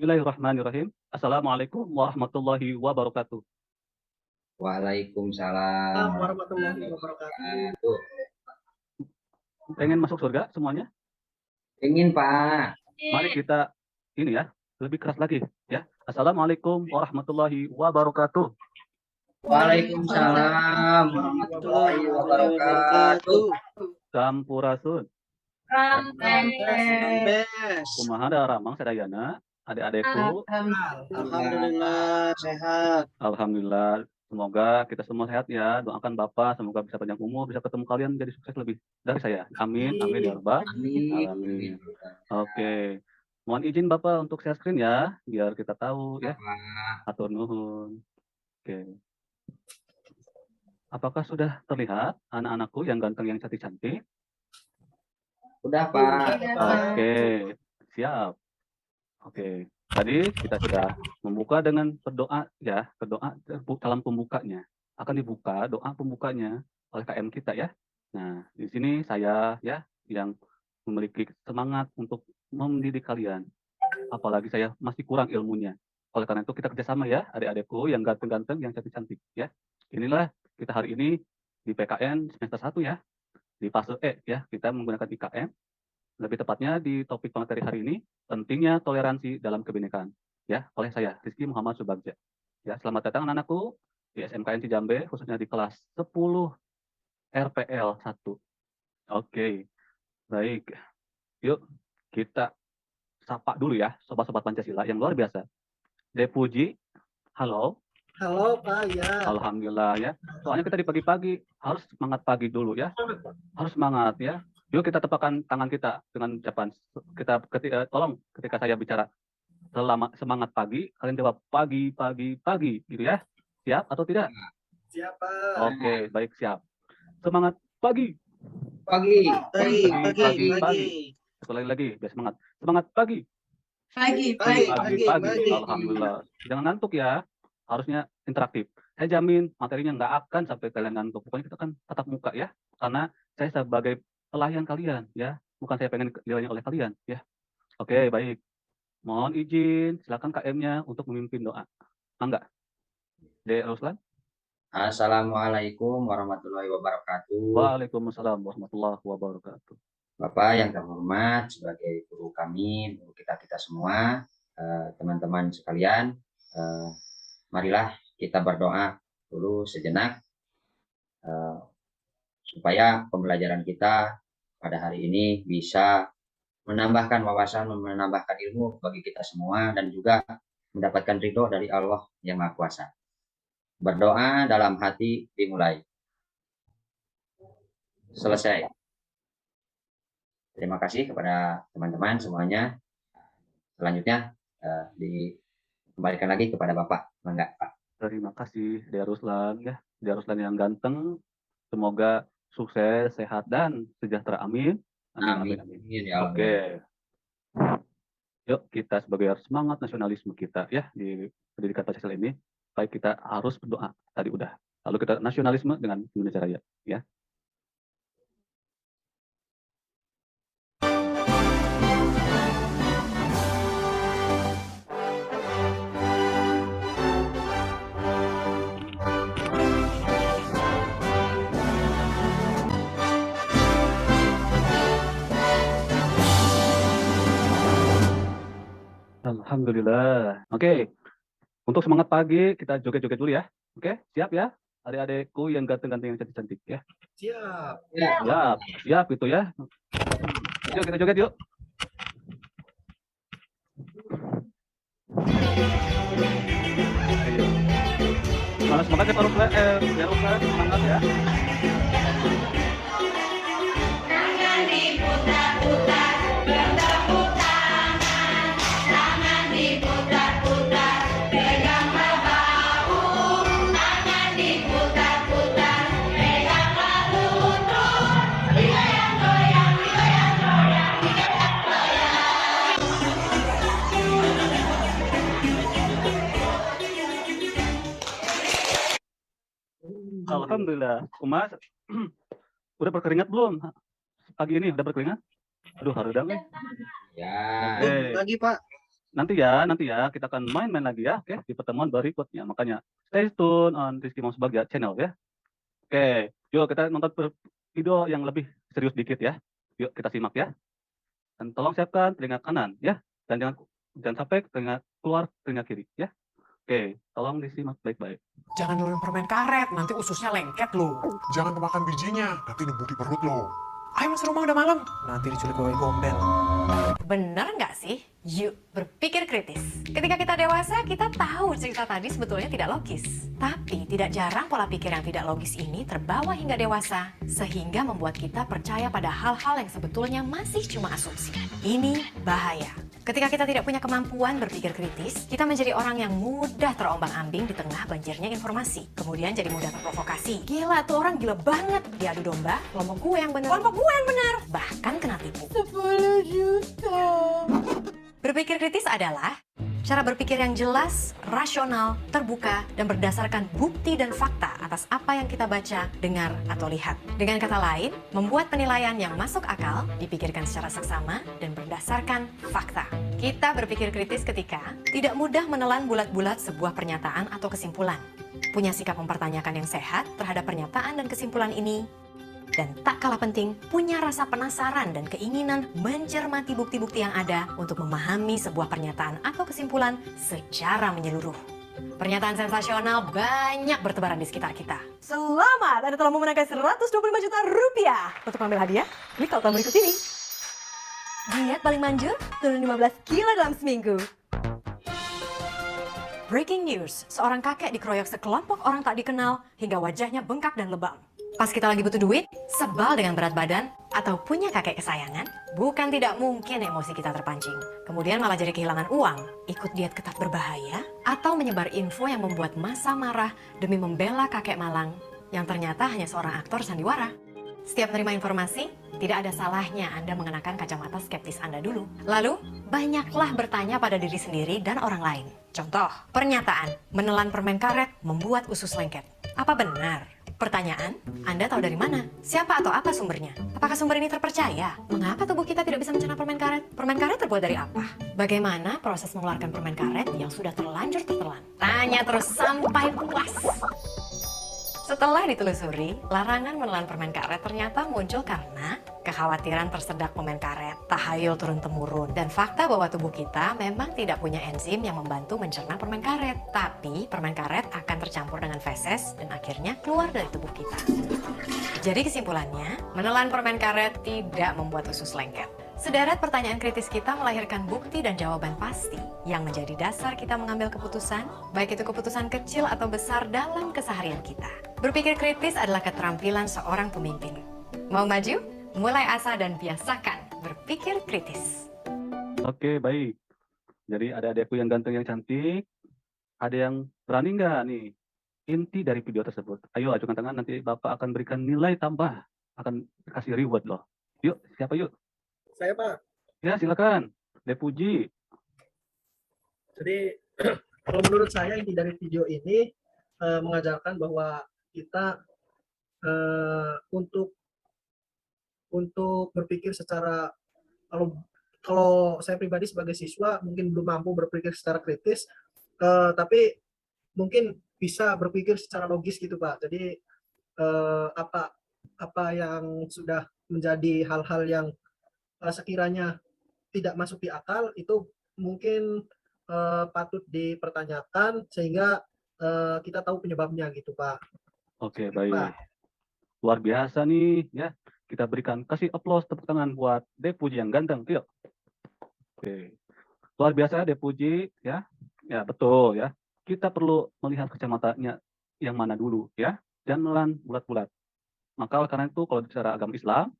Bismillahirrahmanirrahim. Assalamualaikum warahmatullahi wabarakatuh. Waalaikumsalam warahmatullahi wabarakatuh. wabarakatuh. Pengen masuk surga semuanya? Ingin, Pak. Mari kita ini ya, lebih keras lagi ya. Assalamualaikum warahmatullahi wabarakatuh. Waalaikumsalam warahmatullahi wabarakatuh. Sampurasun. Rampes. Kumaha da ramang sadayana, adik-adikku. Alhamdulillah sehat. Alhamdulillah. Semoga kita semua sehat ya. Doakan Bapak semoga bisa panjang umur, bisa ketemu kalian jadi sukses lebih dari saya. Amin, amin ya Rabbal alamin. Oke. Mohon izin Bapak untuk share screen ya, biar kita tahu ya. Atur nuhun. Oke. Apakah sudah terlihat anak-anakku yang ganteng, yang cantik-cantik? Udah, Pak. Oke, siap. Oke, tadi kita sudah membuka dengan berdoa ya, berdoa dalam pembukanya. Akan dibuka doa pembukanya oleh KM kita ya. Nah, di sini saya ya yang memiliki semangat untuk mendidik kalian. Apalagi saya masih kurang ilmunya. Oleh karena itu kita kerjasama ya, adik-adikku yang ganteng-ganteng, yang cantik-cantik ya. Inilah kita hari ini di PKN semester 1 ya, di fase E ya, kita menggunakan IKM. Lebih tepatnya di topik materi hari ini, pentingnya toleransi dalam kebinekaan. Ya, oleh saya, Rizky Muhammad Subagja. Ya, selamat datang anak-anakku di SMKN Cijambe, khususnya di kelas 10 RPL 1. Oke, baik. Yuk, kita sapa dulu ya, sobat-sobat Pancasila yang luar biasa. Depuji, halo. Halo Pak, ya. Alhamdulillah ya. Soalnya kita di pagi-pagi harus semangat pagi dulu ya. Harus semangat ya. Yuk kita tepakkan tangan kita dengan ucapan tolong ketika saya bicara semangat pagi, kalian jawab pagi, pagi, pagi, gitu ya. Siap atau tidak? Siap Pak. Oke, baik siap. Semangat pagi. Pagi. Pagi. Sekali lagi, biar semangat. Semangat pagi. Pagi. Alhamdulillah. Jangan ngantuk ya. Harusnya interaktif. Saya jamin materinya nggak akan sampai kalian ngantuk. Pokoknya kita kan tatap muka ya. Karena saya sebagai pelayan kalian ya. Bukan saya pengen dilayani oleh kalian ya. Oke, baik. Mohon izin, silakan KM-nya untuk memimpin doa. Enggak? De Ruslan? Assalamualaikum warahmatullahi wabarakatuh. Waalaikumsalam warahmatullahi wabarakatuh. Bapak yang terhormat sebagai guru kami, guru kita semua, teman-teman sekalian, marilah kita berdoa dulu sejenak supaya pembelajaran kita pada hari ini bisa menambahkan wawasan, menambahkan ilmu bagi kita semua, dan juga mendapatkan ridho dari Allah yang Maha Kuasa. Berdoa dalam hati dimulai. Selesai. Terima kasih kepada teman-teman semuanya. Selanjutnya dikembalikan lagi kepada Bapak. Enggak, Pak. Terima kasih De Ruslan ya. De Ruslan yang ganteng. Semoga sukses, sehat, dan sejahtera. Amin. Amin. Ya Allah. Oke. Yuk kita sebagai semangat nasionalisme kita ya di pendidikan Pancasila ini, baik kita harus berdoa tadi udah. Lalu kita nasionalisme dengan Indonesia Raya ya. Alhamdulillah. Oke. Untuk semangat pagi kita joget-joget dulu ya. Oke, siap ya? Adik-adikku yang ganteng-ganteng yang cantik-cantik ya. Siap. Siap itu ya. Yuk kita joget yuk. Semangat ya Pak Ruslan, semangat ya. Tangan diputar-putar, bertepuk tangan. Tangan diputar-putar, peganglah bahu. Tangan diputar-putar, peganglah lutut. Digoyang-goyang, digoyang-goyang, digoyang-goyang. Alhamdulillah. Umas, udah berkeringat belum? Pagi ini udah berkeringat? Aduh, harudang nih. Ya. Oke. Lagi Pak. nanti ya kita akan main-main lagi ya, oke, di pertemuan berikutnya. Makanya stay tune on Rizky Moms Bagja channel ya. Oke, yuk kita nonton video yang lebih serius dikit ya. Yuk kita simak ya. Dan tolong siapkan telinga kanan ya. Dan jangan sampai keluar telinga kiri ya. Oke, tolong disimak baik-baik. Jangan nurun permen karet, nanti ususnya lengket loh. Jangan kemakan bijinya, nanti nembus di perut lo. Ayo mas rumah udah malam, nanti diculik wewe gombel. Bener nggak sih? Yuk, berpikir kritis. Ketika kita dewasa, kita tahu cerita tadi sebetulnya tidak logis. Tapi tidak jarang pola pikir yang tidak logis ini terbawa hingga dewasa, sehingga membuat kita percaya pada hal-hal yang sebetulnya masih cuma asumsi. Ini bahaya. Ketika kita tidak punya kemampuan berpikir kritis, kita menjadi orang yang mudah terombang-ambing di tengah banjirnya informasi. Kemudian jadi mudah terprovokasi. Gila, tuh orang gila banget. Diadu domba, kelompok gue yang bener. Kelompok gue yang bener. Bahkan kena tipu. 10 juta. Berpikir kritis adalah cara berpikir yang jelas, rasional, terbuka, dan berdasarkan bukti dan fakta atas apa yang kita baca, dengar, atau lihat. Dengan kata lain, membuat penilaian yang masuk akal, dipikirkan secara seksama, dan berdasarkan fakta. Kita berpikir kritis ketika tidak mudah menelan bulat-bulat sebuah pernyataan atau kesimpulan. Punya sikap mempertanyakan yang sehat terhadap pernyataan dan kesimpulan ini. Dan tak kalah penting, punya rasa penasaran dan keinginan mencermati bukti-bukti yang ada untuk memahami sebuah pernyataan atau kesimpulan secara menyeluruh. Pernyataan sensasional banyak bertebaran di sekitar kita. Selamat, Anda telah memenangkan 125 juta rupiah. Untuk mengambil hadiah, klik tautan berikut ini. Diet paling manjur, turun 15 kilo dalam seminggu. Breaking news, seorang kakek dikeroyok sekelompok orang tak dikenal hingga wajahnya bengkak dan lebam. Pas kita lagi butuh duit, sebal dengan berat badan, atau punya kakek kesayangan, bukan tidak mungkin emosi kita terpancing. Kemudian malah jadi kehilangan uang, ikut diet ketat berbahaya, atau menyebar info yang membuat massa marah demi membela kakek malang, yang ternyata hanya seorang aktor sandiwara. Setiap menerima informasi, tidak ada salahnya Anda mengenakan kacamata skeptis Anda dulu. Lalu, banyaklah bertanya pada diri sendiri dan orang lain. Contoh, pernyataan, menelan permen karet membuat usus lengket. Apa benar? Pertanyaan, Anda tahu dari mana? Siapa atau apa sumbernya? Apakah sumber ini terpercaya? Mengapa tubuh kita tidak bisa mencerna permen karet? Permen karet terbuat dari apa? Bagaimana proses mengeluarkan permen karet yang sudah terlanjur tertelan? Tanya terus sampai puas. Setelah ditelusuri, larangan menelan permen karet ternyata muncul karena kekhawatiran tersedak permen karet, tahayul turun-temurun, dan fakta bahwa tubuh kita memang tidak punya enzim yang membantu mencerna permen karet. Tapi permen karet akan tercampur dengan feses dan akhirnya keluar dari tubuh kita. Jadi kesimpulannya, menelan permen karet tidak membuat usus lengket. Sederet pertanyaan kritis kita melahirkan bukti dan jawaban pasti yang menjadi dasar kita mengambil keputusan, baik itu keputusan kecil atau besar dalam keseharian kita. Berpikir kritis adalah keterampilan seorang pemimpin. Mau maju? Mulai asa dan biasakan berpikir kritis. Oke, baik. Jadi ada adekku yang ganteng yang cantik, ada yang berani nggak nih? Inti dari video tersebut. Ayo ajukan tangan, nanti Bapak akan berikan nilai tambah, akan kasih reward loh. Yuk, siapa yuk? Saya Pak. Ya, silakan. Depuji. Jadi kalau menurut saya inti dari video ini mengajarkan bahwa kita untuk berpikir secara kalau saya pribadi sebagai siswa mungkin belum mampu berpikir secara kritis, tapi mungkin bisa berpikir secara logis gitu Pak. Jadi apa yang sudah menjadi hal-hal yang sekiranya tidak masuk di akal itu mungkin patut dipertanyakan sehingga kita tahu penyebabnya gitu Pak. Oke, baik. Luar biasa nih ya. Kita berikan kasih aplaus tepuk tangan buat Depuji yang ganteng. Yuk. Oke. Luar biasa Depuji ya. Ya, betul ya. Kita perlu melihat kacamatanya yang mana dulu ya. Jangan bulat-bulat. Maka karena itu kalau bicara agama Islam,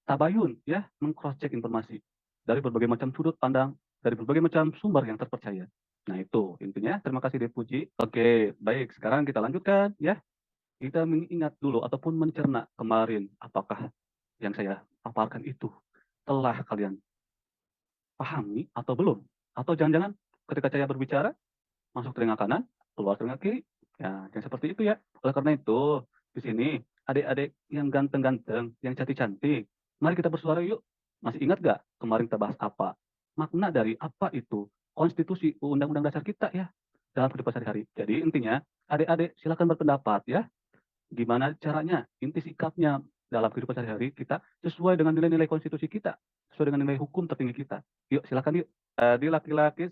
tabayun ya, meng-cross check informasi dari berbagai macam sudut pandang, dari berbagai macam sumber yang terpercaya. Nah itu intinya. Terima kasih Depuji. Oke, baik. Sekarang kita lanjutkan ya. Kita mengingat dulu ataupun mencerna kemarin apakah yang saya paparkan itu telah kalian pahami atau belum? Atau jangan-jangan ketika saya berbicara masuk telinga kanan, keluar telinga kiri. Ya, yang seperti itu ya. Oleh karena itu di sini adik-adik yang ganteng-ganteng, yang cantik-cantik, mari kita bersuara yuk. Masih ingat gak kemarin kita bahas apa? Makna dari apa itu konstitusi undang-undang dasar kita ya dalam kehidupan sehari-hari. Jadi intinya adik-adik silakan berpendapat ya. Gimana caranya, inti sikapnya dalam kehidupan sehari-hari kita sesuai dengan nilai-nilai konstitusi kita, sesuai dengan nilai hukum tertinggi kita. Yuk silakan yuk. Di laki-laki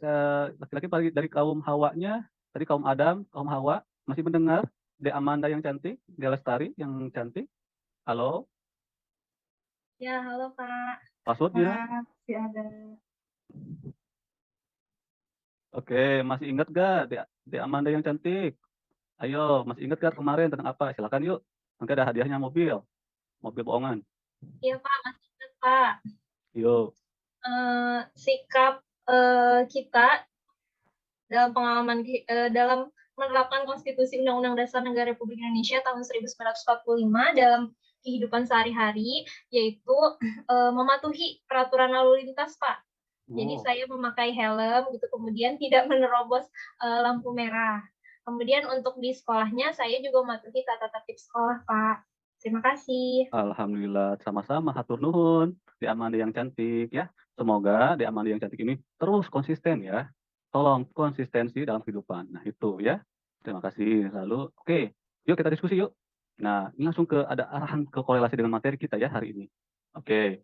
dari kaum Hawanya, tadi kaum Adam, kaum Hawa masih mendengar? De Amanda yang cantik, De Lestari yang cantik. Halo, Ya, halo Kak. passwordnya? Masih ada. Oke, masih ingat gak De Amanda yang cantik? Ayo, masih ingat gak kemarin tentang apa? Silakan yuk. Nanti ada hadiahnya mobil bohongan. Iya Pak, masih ingat Pak. Yuk. Sikap kita dalam pengalaman dalam menerapkan Konstitusi Undang-Undang Dasar Negara Republik Indonesia tahun 1945 dalam kehidupan sehari-hari, yaitu mematuhi peraturan lalu lintas, Pak. Jadi saya memakai helm, gitu, kemudian tidak menerobos lampu merah. Kemudian untuk di sekolahnya, saya juga mematuhi tata tertib sekolah, Pak. Terima kasih. Alhamdulillah, sama-sama. Hatur nuhun, De Amanda yang cantik ya. Semoga De Amanda yang cantik ini terus konsisten ya. Tolong konsistensi dalam kehidupan. Nah itu ya. Terima kasih. Lalu, oke, yuk kita diskusi yuk. Nah, ini langsung ada arahan ke korelasi dengan materi kita ya hari ini. Oke,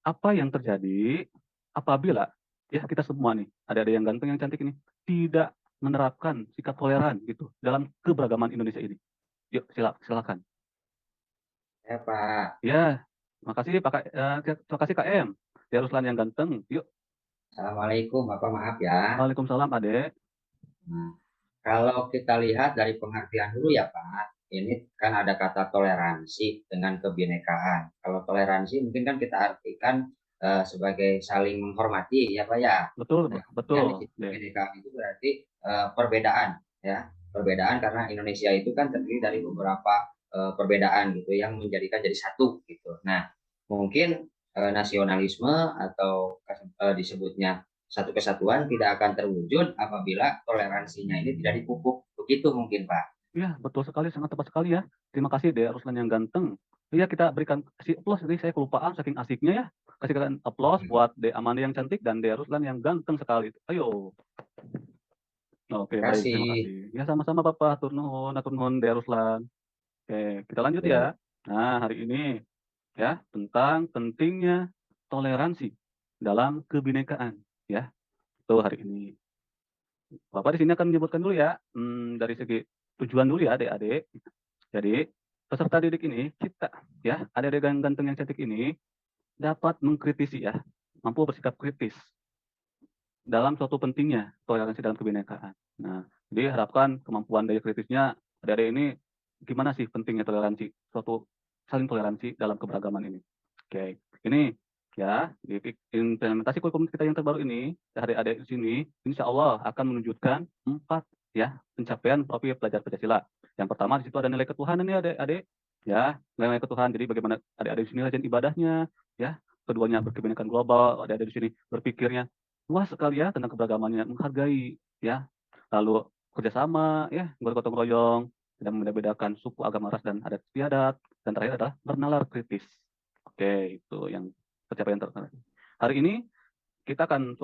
apa yang terjadi apabila ya kita semua nih, ada yang ganteng yang cantik ini, tidak menerapkan sikap toleran gitu dalam keberagaman Indonesia ini. Yuk, silakan. Ya Pak. Ya, makasih Pak. Terima kasih KM. Ya Ruslan yang ganteng. Yuk. Assalamualaikum Bapak, maaf ya. Waalaikumsalam Adek. Nah, kalau kita lihat dari pengertian dulu ya Pak, ini kan ada kata toleransi dengan kebinekaan. Kalau toleransi mungkin kan kita artikan sebagai saling menghormati ya Pak ya. Betul, Nah, betul. kebinekaan itu berarti perbedaan ya. Perbedaan karena Indonesia itu kan terdiri dari beberapa perbedaan gitu yang menjadikan jadi satu gitu. Nah, mungkin nasionalisme atau disebutnya satu kesatuan tidak akan terwujud apabila toleransinya ini tidak dipupuk. Begitu mungkin Pak. Iya, betul sekali, sangat tepat sekali ya. Terima kasih Dek Ruslan yang ganteng. Iya, kita berikan kasih aplaus. Jadi saya kelupaan saking asiknya ya. Kasihkan aplaus buat Dek Amanda yang cantik dan Dek Ruslan yang ganteng sekali. Ayo. Oke, baik, terima kasih. Ya sama-sama Bapak, hatur nuhun Dek Ruslan. Oke, kita lanjut ya. Nah, hari ini ya tentang pentingnya toleransi dalam kebinekaan ya. Itu hari ini. Bapak di sini akan menyebutkan dulu ya dari segi tujuan dulu ya adik-adik. Jadi peserta didik ini kita ya adik-adik yang ganteng yang cantik ini dapat mengkritisi ya, mampu bersikap kritis dalam suatu pentingnya toleransi dalam kebinekaan. Nah, jadi harapkan kemampuan daya kritisnya adik-adik ini gimana sih pentingnya toleransi, suatu saling toleransi dalam keberagaman ini. Oke, ini ya di implementasi kurikulum kita yang terbaru ini, adik-adik di sini, insya Allah akan menunjukkan 4 ya pencapaian profil pelajar Pancasila. Yang pertama di situ ada nilai ketuhanan ya adik-adik, ya nilai ketuhanan. Jadi bagaimana adik-adik di sini rajin ibadahnya, ya keduanya berkebinekaan global, adik-adik di sini berpikirnya luas sekali ya tentang keberagamannya, menghargai ya, lalu kerjasama ya, bergotong royong, dan membeda-bedakan suku, agama, ras, dan adat istiadat. Dan terakhir adalah bernalar kritis. Oke, itu yang pencapaian terkait. Hari ini kita akan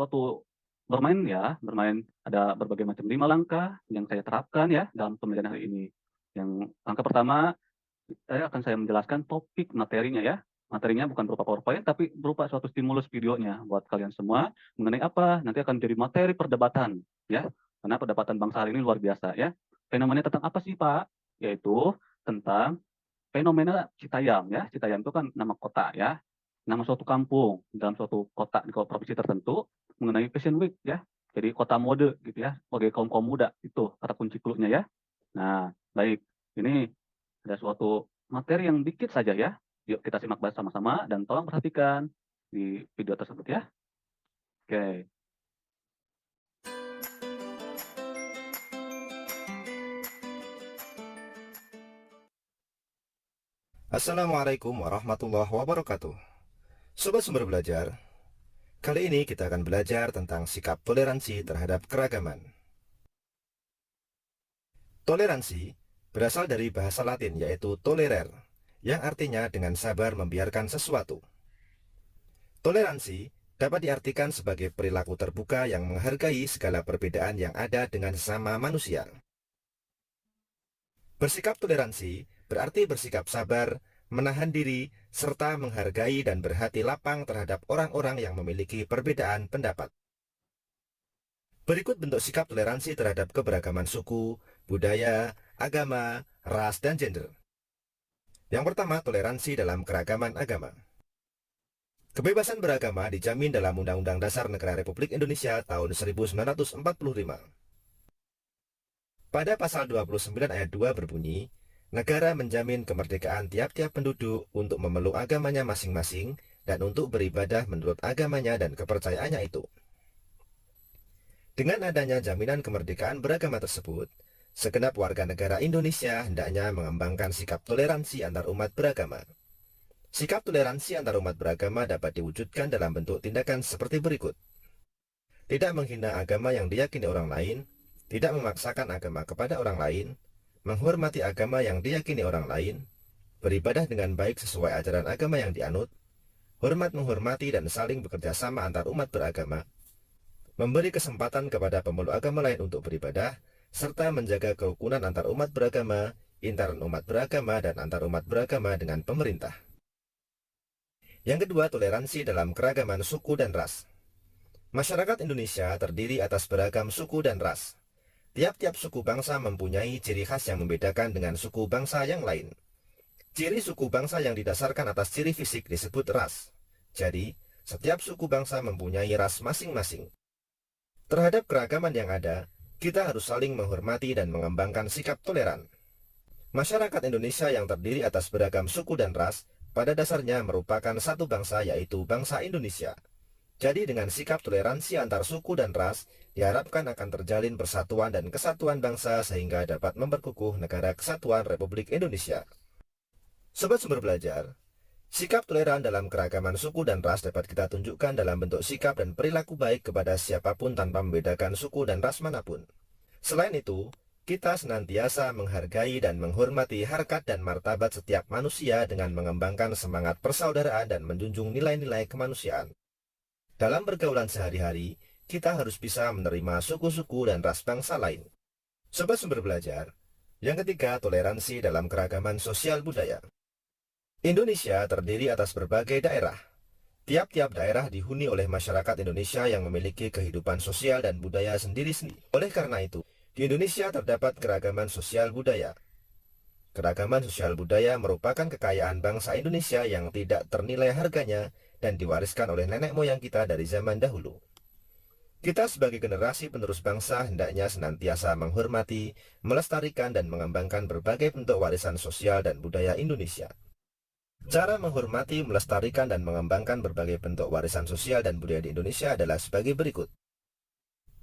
bermain ada berbagai macam 5 langkah yang saya terapkan ya dalam pembelajaran hari ini. Yang langkah pertama, saya menjelaskan topik materinya ya. Materinya bukan berupa PowerPoint, tapi berupa suatu stimulus videonya buat kalian semua mengenai apa nanti akan jadi materi perdebatan ya. Karena perdebatan bangsa hari ini luar biasa ya. Fenomena tentang apa sih Pak? Yaitu tentang fenomena Citayam ya. Citayam itu kan nama kota ya. Nama suatu kampung dalam suatu kota di provinsi tertentu mengenai Fashion Week ya. Jadi kota mode gitu ya. Sebagai kaum muda itu kata kunci cluenya ya. Nah, baik. Ini ada suatu materi yang dikit saja ya. Yuk kita simak bersama-sama dan tolong perhatikan di video tersebut ya. Oke. Assalamualaikum warahmatullahi wabarakatuh. Sobat Sumber Belajar, kali ini kita akan belajar tentang sikap toleransi terhadap keragaman. Toleransi berasal dari bahasa Latin yaitu tolerer, yang artinya dengan sabar membiarkan sesuatu. Toleransi dapat diartikan sebagai perilaku terbuka yang menghargai segala perbedaan yang ada dengan sesama manusia. Bersikap toleransi berarti bersikap sabar, menahan diri, serta menghargai dan berhati lapang terhadap orang-orang yang memiliki perbedaan pendapat. Berikut bentuk sikap toleransi terhadap keberagaman suku, budaya, agama, ras, dan gender. Yang pertama, toleransi dalam keragaman agama. Kebebasan beragama dijamin dalam Undang-Undang Dasar Negara Republik Indonesia tahun 1945. Pada pasal 29 ayat 2 berbunyi, negara menjamin kemerdekaan tiap-tiap penduduk untuk memeluk agamanya masing-masing dan untuk beribadah menurut agamanya dan kepercayaannya itu. Dengan adanya jaminan kemerdekaan beragama tersebut, segenap warga negara Indonesia hendaknya mengembangkan sikap toleransi antar umat beragama. Sikap toleransi antar umat beragama dapat diwujudkan dalam bentuk tindakan seperti berikut. Tidak menghina agama yang diyakini orang lain, tidak memaksakan agama kepada orang lain, menghormati agama yang diyakini orang lain, beribadah dengan baik sesuai ajaran agama yang dianut, hormat menghormati dan saling bekerja sama antar umat beragama, memberi kesempatan kepada pemeluk agama lain untuk beribadah, serta menjaga kerukunan antar umat beragama, intern umat beragama, dan antar umat beragama dengan pemerintah. Yang kedua, toleransi dalam keragaman suku dan ras. Masyarakat Indonesia terdiri atas beragam suku dan ras. Tiap-tiap suku bangsa mempunyai ciri khas yang membedakan dengan suku bangsa yang lain. Ciri suku bangsa yang didasarkan atas ciri fisik disebut ras. Jadi, setiap suku bangsa mempunyai ras masing-masing. Terhadap keragaman yang ada, kita harus saling menghormati dan mengembangkan sikap toleran. Masyarakat Indonesia yang terdiri atas beragam suku dan ras pada dasarnya merupakan satu bangsa, yaitu bangsa Indonesia. Jadi dengan sikap toleransi antar suku dan ras, diharapkan akan terjalin persatuan dan kesatuan bangsa sehingga dapat memperkukuh negara kesatuan Republik Indonesia. Sobat Sumber Belajar, sikap toleran dalam keragaman suku dan ras dapat kita tunjukkan dalam bentuk sikap dan perilaku baik kepada siapapun tanpa membedakan suku dan ras manapun. Selain itu, kita senantiasa menghargai dan menghormati harkat dan martabat setiap manusia dengan mengembangkan semangat persaudaraan dan menjunjung nilai-nilai kemanusiaan. Dalam pergaulan sehari-hari, kita harus bisa menerima suku-suku dan ras bangsa lain. Sobat Sumber Belajar, yang ketiga, toleransi dalam keragaman sosial budaya. Indonesia terdiri atas berbagai daerah. Tiap-tiap daerah dihuni oleh masyarakat Indonesia yang memiliki kehidupan sosial dan budaya sendiri-sendiri. Oleh karena itu, di Indonesia terdapat keragaman sosial budaya. Keragaman sosial budaya merupakan kekayaan bangsa Indonesia yang tidak ternilai harganya dan diwariskan oleh nenek moyang kita dari zaman dahulu. Kita sebagai generasi penerus bangsa hendaknya senantiasa menghormati, melestarikan dan mengembangkan berbagai bentuk warisan sosial dan budaya Indonesia. Cara menghormati, melestarikan dan mengembangkan berbagai bentuk warisan sosial dan budaya di Indonesia adalah sebagai berikut.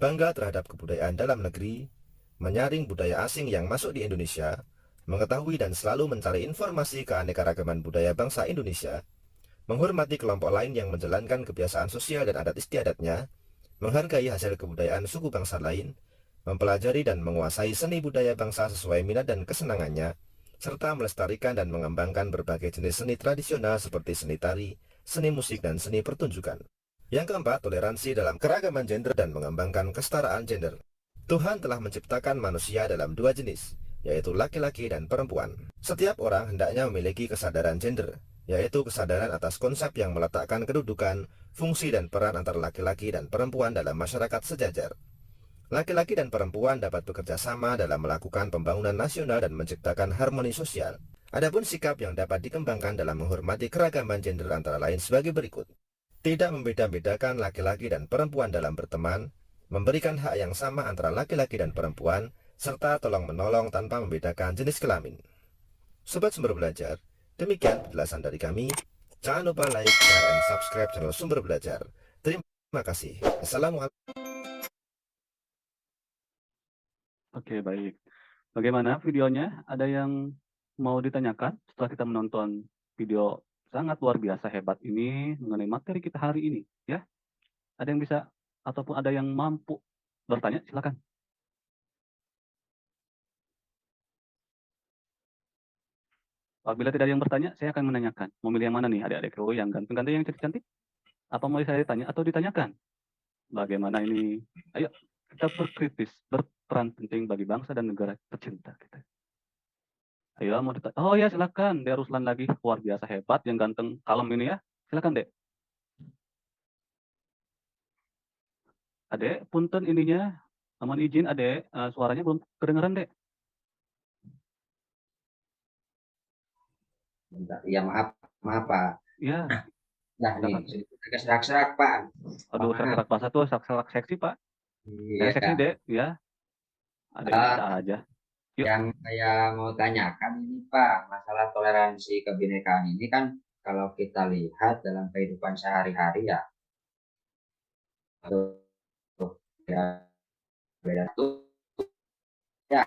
Bangga terhadap kebudayaan dalam negeri, menyaring budaya asing yang masuk di Indonesia, mengetahui dan selalu mencari informasi keanekaragaman budaya bangsa Indonesia, menghormati kelompok lain yang menjalankan kebiasaan sosial dan adat istiadatnya, menghargai hasil kebudayaan suku bangsa lain, mempelajari dan menguasai seni budaya bangsa sesuai minat dan kesenangannya, serta melestarikan dan mengembangkan berbagai jenis seni tradisional seperti seni tari, seni musik, dan seni pertunjukan. Yang keempat, toleransi dalam keragaman gender dan mengembangkan kesetaraan gender. Tuhan telah menciptakan manusia dalam dua jenis, yaitu laki-laki dan perempuan. Setiap orang hendaknya memiliki kesadaran gender, yaitu kesadaran atas konsep yang meletakkan kedudukan, fungsi dan peran antara laki-laki dan perempuan dalam masyarakat sejajar. Laki-laki dan perempuan dapat bekerja sama dalam melakukan pembangunan nasional dan menciptakan harmoni sosial. Adapun sikap yang dapat dikembangkan dalam menghormati keragaman gender antara lain sebagai berikut. Tidak membeda-bedakan laki-laki dan perempuan dalam berteman, memberikan hak yang sama antara laki-laki dan perempuan, serta tolong-menolong tanpa membedakan jenis kelamin. Sobat Sumber Belajar, demikian penjelasan dari kami. Jangan lupa like, share, dan subscribe channel Sumber Belajar. Terima kasih. Assalamualaikum. Oke, baik. Bagaimana videonya? Ada yang mau ditanyakan setelah kita menonton video sangat luar biasa hebat ini mengenai materi kita hari ini, ya? Ada yang bisa ataupun ada yang mampu bertanya, silakan. Apabila tidak ada yang bertanya, saya akan menanyakan. Mau milih yang mana nih, adik-adikku? Yang ganteng-ganteng, yang cantik-cantik? Apa mau saya tanya atau ditanyakan? Bagaimana ini? Ayo kita berkritis, berperan penting bagi bangsa dan negara tercinta kita. Ayo mau ditanya. Oh ya silakan, Dek Ruslan lagi luar biasa hebat, yang ganteng, kalem ini ya. Silakan Dek. Adek, punten ininya, mohon izin Adek, suaranya belum kedengaran Dek. Bentar. Ya maaf Pak. Ya, Nah silakan. nih, agak serak-serak Pak. Aduh, Maaf. serak-serak bahasa tuh, serak-serak seksi Pak. Iya. Seksi Dek, ya. Adek bisa aja. Yuk. Yang saya mau tanyakan ini Pak, masalah toleransi kebinekaan ini kan kalau kita lihat dalam kehidupan sehari-hari ya, tuh, ya beda tuh ya.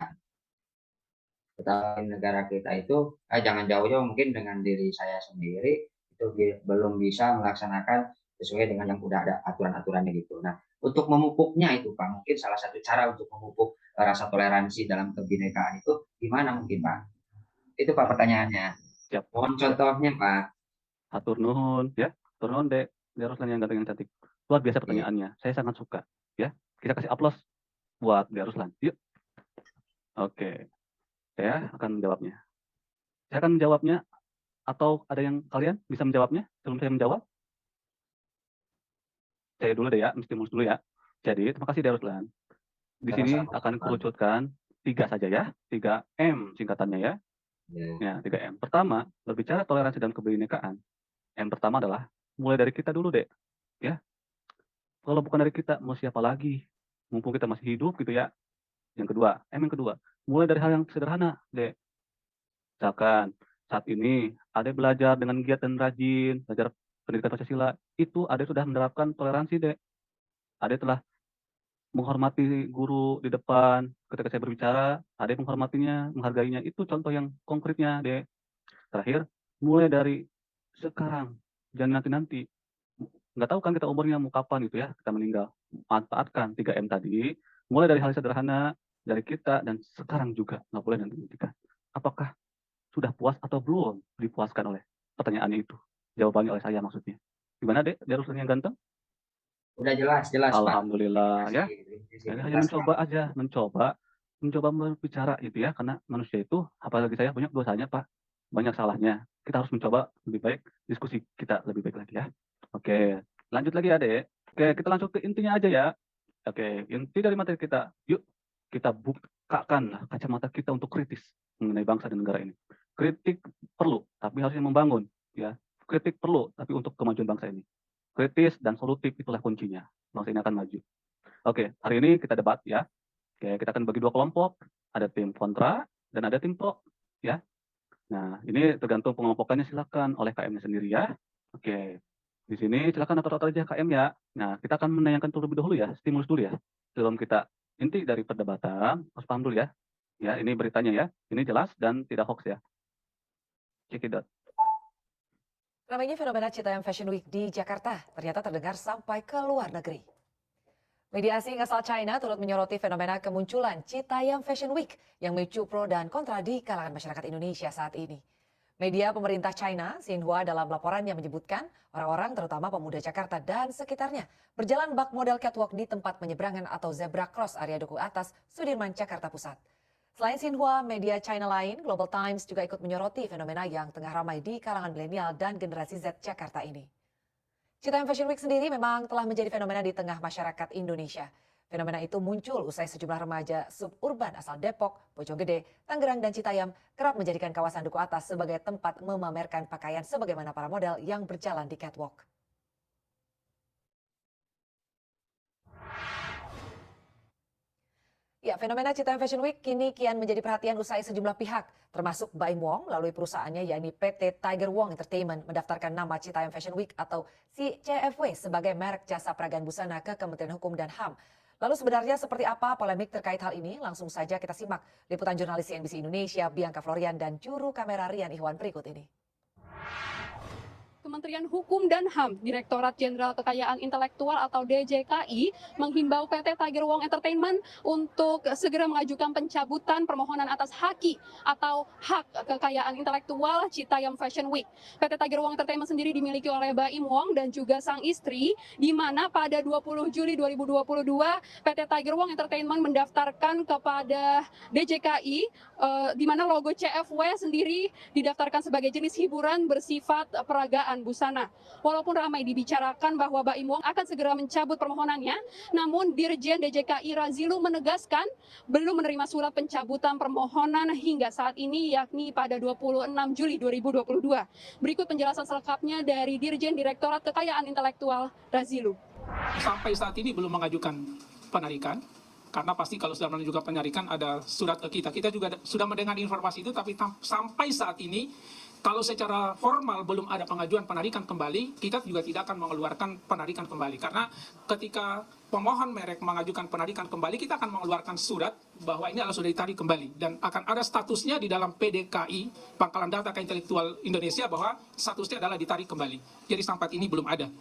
Kita negara kita itu, jangan jauh-jauh mungkin dengan diri saya sendiri itu belum bisa melaksanakan sesuai dengan yang udah ada aturan-aturannya gitu. Nah, untuk memupuknya itu Pak, mungkin salah satu cara untuk memupuk rasa toleransi dalam kebinekaan itu gimana mungkin Pak? Itu Pak pertanyaannya. Siap. Mohon contohnya Pak. Hatur nuhun, ya. Hatur nuhun Dek. Dek Ruslan yang ganteng yang cantik. Luar biasa pertanyaannya. Saya sangat suka, ya. Kita kasih aplaus buat Dek Ruslan. Yuk. Oke. Saya akan menjawabnya. Saya akan menjawabnya, atau ada yang kalian bisa menjawabnya sebelum saya menjawab? Saya dulu deh ya, mesti mulus dulu ya. Jadi, terima kasih Dek Ruslan. Di sini akan kerucutkan 3 saja ya, 3M singkatannya ya. Ya, 3M. Pertama, berbicara toleransi dan kebinekaan. M pertama adalah mulai dari kita dulu, Dek. Ya. Kalau bukan dari kita, mau siapa lagi? Mumpung kita masih hidup gitu ya. Yang kedua, M yang kedua, mulai dari hal yang sederhana, Dek. Misalkan saat ini Ade belajar dengan giat dan rajin, belajar pendidikan Pancasila, itu Ade sudah menerapkan toleransi, Dek. Ade telah menghormati guru di depan, ketika saya berbicara, Ade menghormatinya, menghargainya. Itu contoh yang konkretnya, Dek. Terakhir, mulai dari sekarang, jangan nanti-nanti. Nggak tahu kan kita umurnya mau kapan gitu ya, kita meninggal. Manfaatkan 3M tadi, mulai dari hal sederhana, dari kita, dan sekarang juga. Nggak boleh nanti-nantikan. Apakah sudah puas atau belum dipuaskan oleh pertanyaannya itu? Jawabannya oleh saya maksudnya. Gimana Dek, Dek Ruslan yang ganteng? Udah jelas Pak. Alhamdulillah ya. Hanya Hanya mencoba aja, mencoba berbicara gitu ya, karena manusia itu, apalagi saya banyak dosanya Pak, banyak salahnya. Kita harus mencoba lebih baik, diskusi kita lebih baik lagi ya. Oke, lanjut lagi Adek. Oke, kita langsung ke intinya aja ya. Oke, inti dari materi kita. Yuk, kita bukakan kacamata kita untuk kritis mengenai bangsa dan negara ini. Kritik perlu, tapi harusnya membangun. Ya, kritik perlu, tapi untuk kemajuan bangsa ini. Kritis dan solutif itulah kuncinya. Bangsa ini akan maju. Oke, hari ini kita debat ya. Oke, kita akan bagi 2 kelompok. Ada tim kontra dan ada tim pro. Ya. Nah, ini tergantung pengelompokannya silakan oleh KM-nya sendiri ya. Oke. Di sini silakan atur-atur aja KM ya. Nah, kita akan menayangkan terlebih dahulu ya, stimulus dulu ya. Sebelum kita inti dari perdebatan, harus paham dulu ya. Ya, ini beritanya ya. Ini jelas dan tidak hoax ya. Cekidot. Ramainya fenomena Citayam Fashion Week di Jakarta ternyata terdengar sampai ke luar negeri. Media asing asal China turut menyoroti fenomena kemunculan Citayam Fashion Week yang memicu pro dan kontra di kalangan masyarakat Indonesia saat ini. Media pemerintah China, Xinhua dalam laporannya menyebutkan orang-orang terutama pemuda Jakarta dan sekitarnya berjalan bak model catwalk di tempat penyeberangan atau zebra cross area Duku Atas, Sudirman, Jakarta Pusat. Selain Xinhua, media China lain, Global Times juga ikut menyoroti fenomena yang tengah ramai di kalangan milenial dan generasi Z Jakarta ini. Citayam Fashion Week sendiri memang telah menjadi fenomena di tengah masyarakat Indonesia. Fenomena itu muncul usai sejumlah remaja suburban asal Depok, Bojonggede, Tangerang, dan Citayam kerap menjadikan kawasan Duku Atas sebagai tempat memamerkan pakaian sebagaimana para model yang berjalan di catwalk. Ya, fenomena Citayam Fashion Week kini kian menjadi perhatian usai sejumlah pihak, termasuk Baim Wong melalui perusahaannya yakni PT Tiger Wong Entertainment mendaftarkan nama Citayam Fashion Week atau CFW sebagai merek jasa peragaan busana ke Kementerian Hukum dan HAM. Lalu sebenarnya seperti apa polemik terkait hal ini? Langsung saja kita simak liputan jurnalis CNBC Indonesia Bianca Florian dan juru kamera Rian Ihwan berikut ini. Kementerian Hukum dan HAM, Direktorat Jenderal Kekayaan Intelektual atau DJKI, menghimbau PT Tiger Wong Entertainment untuk segera mengajukan pencabutan permohonan atas haki atau hak kekayaan intelektual Citayam Fashion Week. PT Tiger Wong Entertainment sendiri dimiliki oleh Baim Wong dan juga sang istri, di mana pada 20 Juli 2022 PT Tiger Wong Entertainment mendaftarkan kepada DJKI, di mana logo CFW sendiri didaftarkan sebagai jenis hiburan bersifat peragaan busana. Walaupun ramai dibicarakan bahwa Baim Wong akan segera mencabut permohonannya, namun Dirjen DJKI Razilu menegaskan belum menerima surat pencabutan permohonan hingga saat ini, yakni pada 26 Juli 2022. Berikut penjelasan selengkapnya dari Dirjen Direktorat Kekayaan Intelektual Razilu. Sampai saat ini belum mengajukan penarikan, karena pasti kalau sudah menunjukkan penarikan ada surat ke kita. Kita juga sudah mendengar informasi itu, tapi sampai saat ini kalau secara formal belum ada pengajuan penarikan kembali, kita juga tidak akan mengeluarkan penarikan kembali. Karena ketika pemohon merek mengajukan penarikan kembali, kita akan mengeluarkan surat bahwa ini adalah sudah ditarik kembali. Dan akan ada statusnya di dalam PDKI, Pangkalan Data Intelektual Indonesia, bahwa statusnya adalah ditarik kembali. Jadi sampai ini belum ada.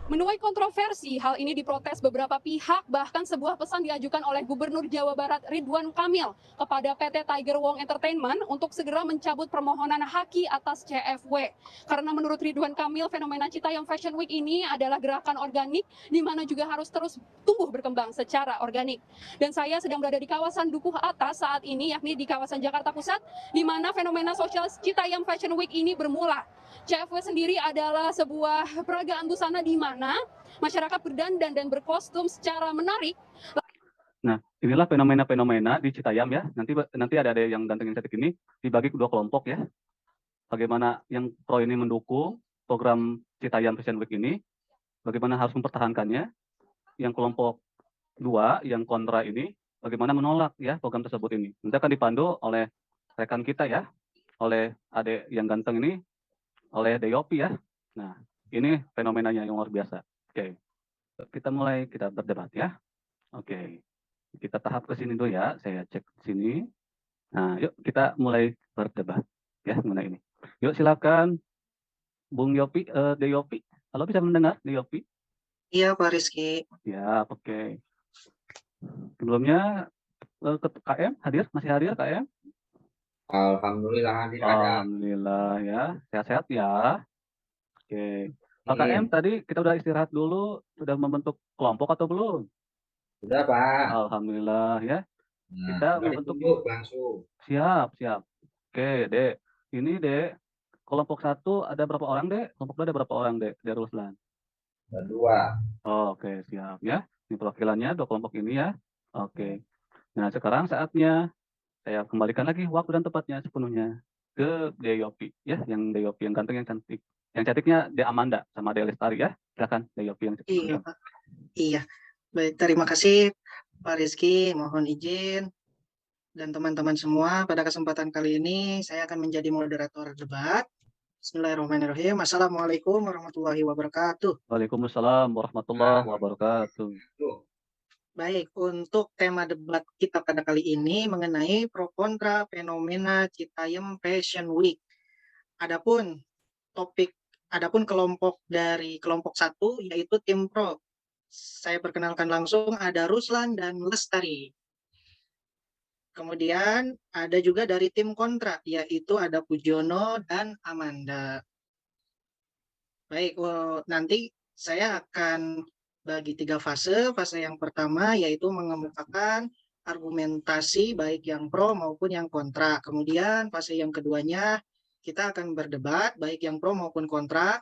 Menuai kontroversi, hal ini diprotes beberapa pihak, bahkan sebuah pesan diajukan oleh Gubernur Jawa Barat Ridwan Kamil kepada PT Tiger Wong Entertainment untuk segera mencabut permohonan haki atas CFW. Karena menurut Ridwan Kamil, fenomena Citayam Fashion Week ini adalah gerakan organik, di mana juga harus terus tumbuh berkembang secara organik. Dan saya sedang berada di kawasan Dukuh Atas saat ini, yakni di kawasan Jakarta Pusat, di mana fenomena sosial Citayam Fashion Week ini bermula. CFW sendiri adalah sebuah peragaan busana di mana masyarakat berdandan dan berkostum secara menarik. Nah, inilah fenomena-fenomena di Citayam ya. Nanti ada yang ganteng yang cantik ini dibagi kedua kelompok ya. Bagaimana yang pro ini mendukung program Citayam Fashion Week ini, bagaimana harus mempertahankannya. Yang kelompok dua, yang kontra ini, bagaimana menolak ya program tersebut ini. Nanti akan dipandu oleh rekan kita ya, oleh adik yang ganteng ini, oleh Deyopi ya. Nah, ini fenomenanya yang luar biasa. Oke, kita berdebat ya. Oke, kita tahap ke sini dulu ya. Saya cek sini. Nah, yuk kita mulai berdebat ya mengenai ini. Yuk silakan, Bung Yopi, Deyopi. Halo, bisa mendengar Deyopi? Iya, Pak Rizky. Ya, oke. Sebelumnya KM masih hadir KM? Alhamdulillah hadir ada. Alhamdulillah ya, sehat-sehat ya. Oke. Pak KM tadi kita udah istirahat dulu, sudah membentuk kelompok atau belum? Sudah, Pak. Alhamdulillah ya. Nah, Kita membentuk langsung. Siap. Oke, Dek. Ini Dek, kelompok 1 ada berapa orang, Dek? Kelompok 2 ada berapa orang, Dek? Dari Ruslan. Ada 2. Oh, oke, siap ya. Ini perwakilannya 2 kelompok ini ya. Oke. Nah, sekarang saatnya saya kembalikan lagi waktu dan tempatnya sepenuhnya ke Deyopi ya, yang Deyopi yang ganteng yang cantik. Yang cantiknya De Amanda sama De Lestari ya. Silakan Deyopi yang cantik. Iya, Pak. Iya. Baik, terima kasih Pak Rizky. Mohon izin dan teman-teman semua, pada kesempatan kali ini saya akan menjadi moderator debat. Bismillahirrahmanirrahim. Assalamualaikum warahmatullahi wabarakatuh. Waalaikumsalam warahmatullahi wabarakatuh. Baik, untuk tema debat kita pada kali ini mengenai pro kontra fenomena Citayam Fashion Week. Adapun kelompok dari kelompok 1 yaitu tim pro. Saya perkenalkan langsung, ada Ruslan dan Lestari. Kemudian ada juga dari tim kontra, yaitu ada Pujono dan Amanda. Baik, nanti saya akan bagi 3 fase. Fase yang pertama yaitu mengemukakan argumentasi baik yang pro maupun yang kontra. Kemudian fase yang keduanya kita akan berdebat baik yang pro maupun kontra,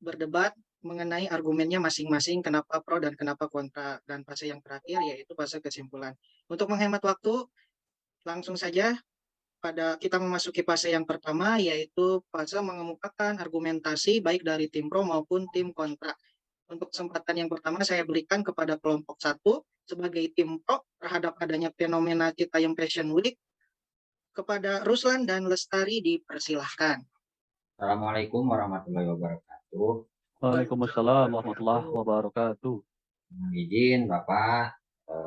berdebat mengenai argumennya masing-masing kenapa pro dan kenapa kontra. Dan fase yang terakhir yaitu fase kesimpulan. Untuk menghemat waktu, langsung saja kita memasuki fase yang pertama yaitu fase mengemukakan argumentasi baik dari tim pro maupun tim kontra. Untuk kesempatan yang pertama saya berikan kepada kelompok 1 sebagai tim pro terhadap adanya fenomena Citayam Fashion Week. Kepada Ruslan dan Lestari dipersilahkan. Assalamualaikum warahmatullahi wabarakatuh. Waalaikumsalam warahmatullahi wabarakatuh. Izin Bapak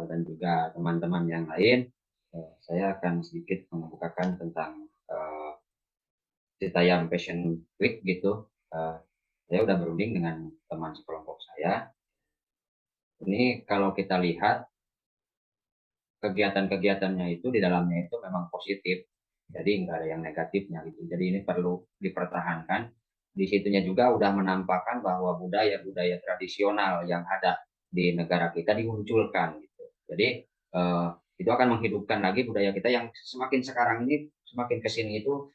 dan juga teman-teman yang lain, saya akan sedikit mengemukakan tentang Citayam Fashion Week gitu. saya udah berunding dengan teman sekelompok saya. Ini kalau kita lihat kegiatan-kegiatannya itu di dalamnya itu memang positif, jadi nggak ada yang negatifnya gitu. Jadi ini perlu dipertahankan. Di situnya juga udah menampakkan bahwa budaya-budaya tradisional yang ada di negara kita dimunculkan gitu. Jadi itu akan menghidupkan lagi budaya kita yang semakin sekarang ini semakin kesini itu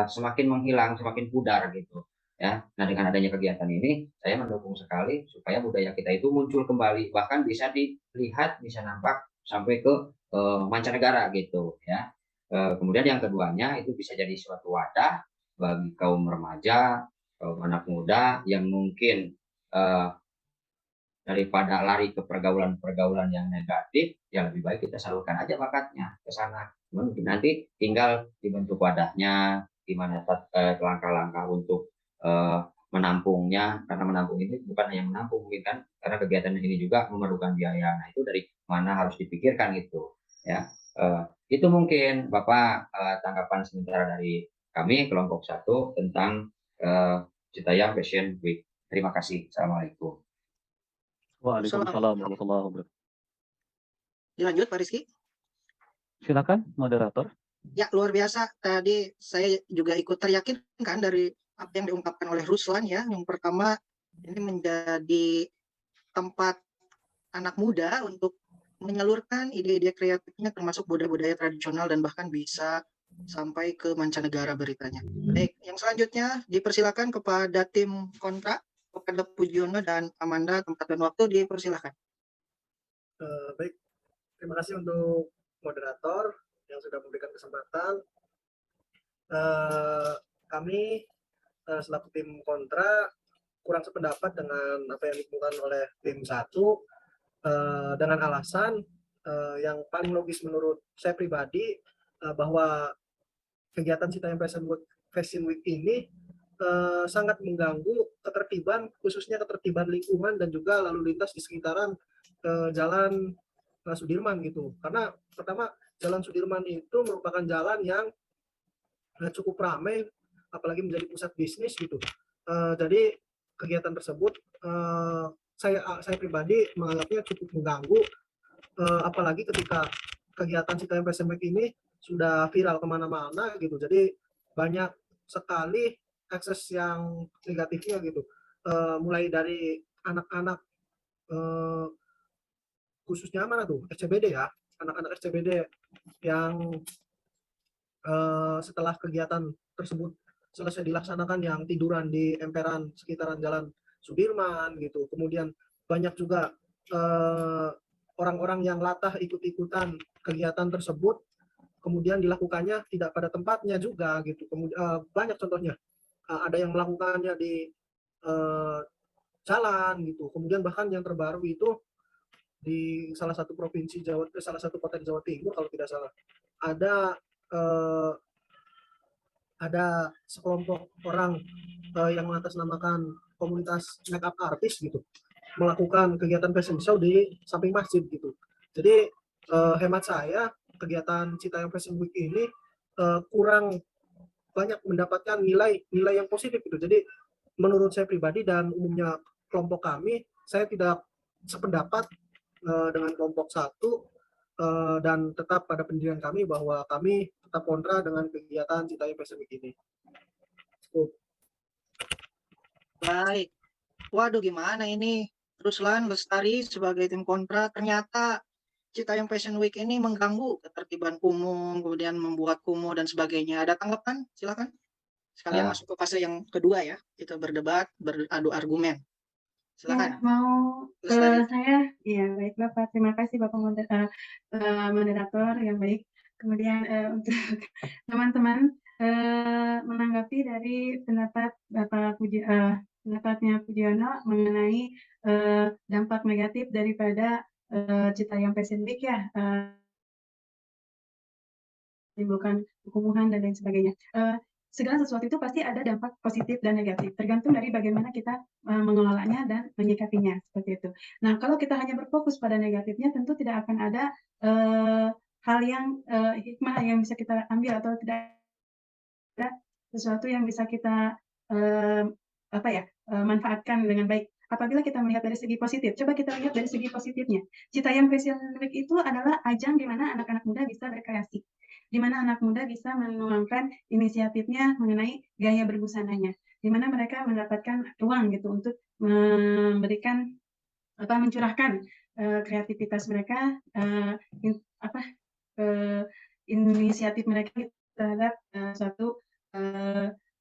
semakin menghilang, semakin pudar gitu ya. Nah, dengan adanya kegiatan ini saya mendukung sekali supaya budaya kita itu muncul kembali, bahkan bisa dilihat, bisa nampak sampai ke mancanegara gitu ya. Kemudian yang keduanya itu bisa jadi suatu wadah bagi kaum remaja, kaum anak muda yang mungkin daripada lari ke pergaulan-pergaulan yang negatif, ya lebih baik kita salurkan aja bakatnya ke sana. Mungkin nanti tinggal dibentuk wadahnya, gimana langkah-langkah untuk menampungnya, karena menampung ini bukan hanya menampung mungkin kan, karena kegiatan ini juga memerlukan biaya. Nah itu dari mana harus dipikirkan gitu ya. Itu mungkin Bapak tanggapan sementara dari kami kelompok 1 tentang Citayam Fashion Week. Terima kasih. Assalamualaikum. Waalaikumsalam warahmatullahi wabarakatuh. Dilanjut Pak Rizky. Silakan moderator. Ya, luar biasa. Tadi saya juga ikut teryakinkan dari apa yang diungkapkan oleh Ruslan ya. Yang pertama, ini menjadi tempat anak muda untuk menyalurkan ide-ide kreatifnya termasuk budaya-budaya tradisional dan bahkan bisa sampai ke mancanegara beritanya. Baik, yang selanjutnya dipersilakan kepada tim kontra, kepada Pujiono dan Amanda, tempat dan waktu dipersilakan. Baik, terima kasih untuk moderator yang sudah memberikan kesempatan. Kami selaku tim kontra kurang sependapat dengan apa yang dikemukakan oleh tim 1 dengan alasan yang paling logis menurut saya pribadi bahwa kegiatan Citayam Fashion Week ini sangat mengganggu ketertiban, khususnya ketertiban lingkungan dan juga lalu lintas di sekitaran Jalan Sudirman gitu. Karena pertama Jalan Sudirman itu merupakan jalan yang cukup ramai, apalagi menjadi pusat bisnis gitu. Jadi kegiatan tersebut saya pribadi menganggapnya cukup mengganggu, apalagi ketika kegiatan Citayam Fashion Week ini sudah viral kemana-mana gitu. Jadi banyak sekali akses yang negatifnya gitu, mulai dari anak-anak khususnya mana tuh SCBD ya, anak-anak SCBD yang setelah kegiatan tersebut selesai dilaksanakan yang tiduran di emperan sekitaran Jalan Sudirman gitu. Kemudian banyak juga orang-orang yang latah ikut-ikutan kegiatan tersebut, kemudian dilakukannya tidak pada tempatnya juga gitu. Kemudian banyak contohnya. Ada yang melakukannya di jalan gitu. Kemudian bahkan yang terbaru itu di salah satu provinsi salah satu kota di Jawa Timur kalau tidak salah, ada sekelompok orang yang mengatasnamakan komunitas makeup artist gitu, melakukan kegiatan fashion show di samping masjid gitu. Jadi hemat saya kegiatan Citayam Fashion Week ini kurang banyak mendapatkan nilai yang positif gitu. Jadi menurut saya pribadi dan umumnya kelompok kami, saya tidak sependapat dengan kelompok 1 dan tetap pada pendirian kami bahwa kami tetap kontra dengan kegiatan Citayam Fashion Week ini. Baik. Waduh, gimana ini? Ruslan Lestari sebagai tim kontra, ternyata Citayam Fashion Week ini mengganggu ketertiban umum, kemudian membuat kumuh dan sebagainya. Ada tanggapan? Silakan. Sekalian masuk ke fase yang kedua ya, kita berdebat, beradu argumen. Silakan. Saya, ya baik Bapak, terima kasih Bapak moderator yang baik. Kemudian untuk teman-teman menanggapi dari pendapat Bapak pendapatnya Pujiono mengenai dampak negatif daripada Citayam Fashion Week ya, menimbulkan kekumuhan dan lain sebagainya. Segala sesuatu itu pasti ada dampak positif dan negatif, tergantung dari bagaimana kita mengelolanya dan menyikapinya, seperti itu. Nah, kalau kita hanya berfokus pada negatifnya, tentu tidak akan ada hal yang hikmah yang bisa kita ambil, atau tidak ada sesuatu yang bisa kita manfaatkan dengan baik. Apabila kita melihat dari segi positif, coba kita lihat dari segi positifnya. Citayam Fashion Week itu adalah ajang di mana anak-anak muda bisa berkreasi, di mana anak muda bisa menuangkan inisiatifnya mengenai gaya berbusananya, di mana mereka mendapatkan ruang gitu untuk memberikan mencurahkan kreativitas mereka, inisiatif mereka terhadap suatu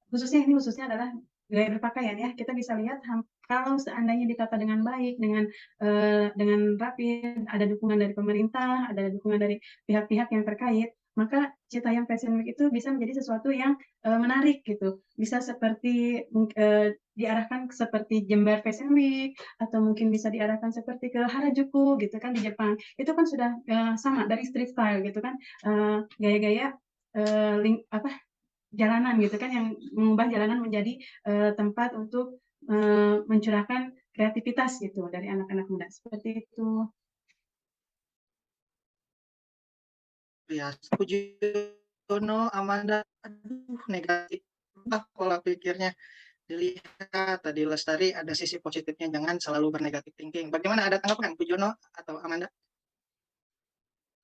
khususnya adalah gaya berpakaian ya. Kita bisa lihat kalau seandainya ditata dengan baik, dengan rapi, ada dukungan dari pemerintah, ada dukungan dari pihak-pihak yang terkait, maka Citayam Fashion Week itu bisa menjadi sesuatu yang menarik gitu. Bisa seperti diarahkan seperti Jember Fashion Week, atau mungkin bisa diarahkan seperti ke Harajuku gitu kan di Jepang. Itu kan sudah sama dari street style gitu kan, gaya-gaya jalanan gitu kan, yang mengubah jalanan menjadi tempat untuk mencurahkan kreativitas gitu dari anak-anak muda. Seperti itu. Ya, Pujono, Amanda, aduh negatif pola pikirnya. Dilihat tadi Lestari ada sisi positifnya, jangan selalu bernegatif thinking. Bagaimana, ada tanggapan Pujono atau Amanda?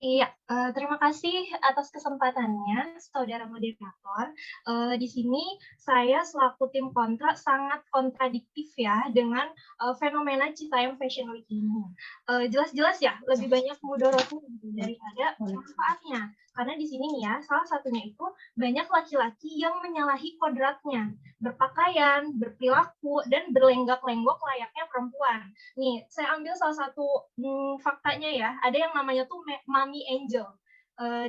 Iya, terima kasih atas kesempatannya, saudara moderator. Di sini saya selaku tim kontra sangat kontradiktif ya dengan fenomena Citayam Fashion Week ini. Jelas-jelas ya lebih banyak mudorotnya daripada manfaatnya. Karena di sini nih ya, salah satunya itu banyak laki-laki yang menyalahi kodratnya, berpakaian, berperilaku, dan berlenggak-lenggok layaknya perempuan. Nih, saya ambil salah satu faktanya ya, ada yang namanya tuh Mami Angel.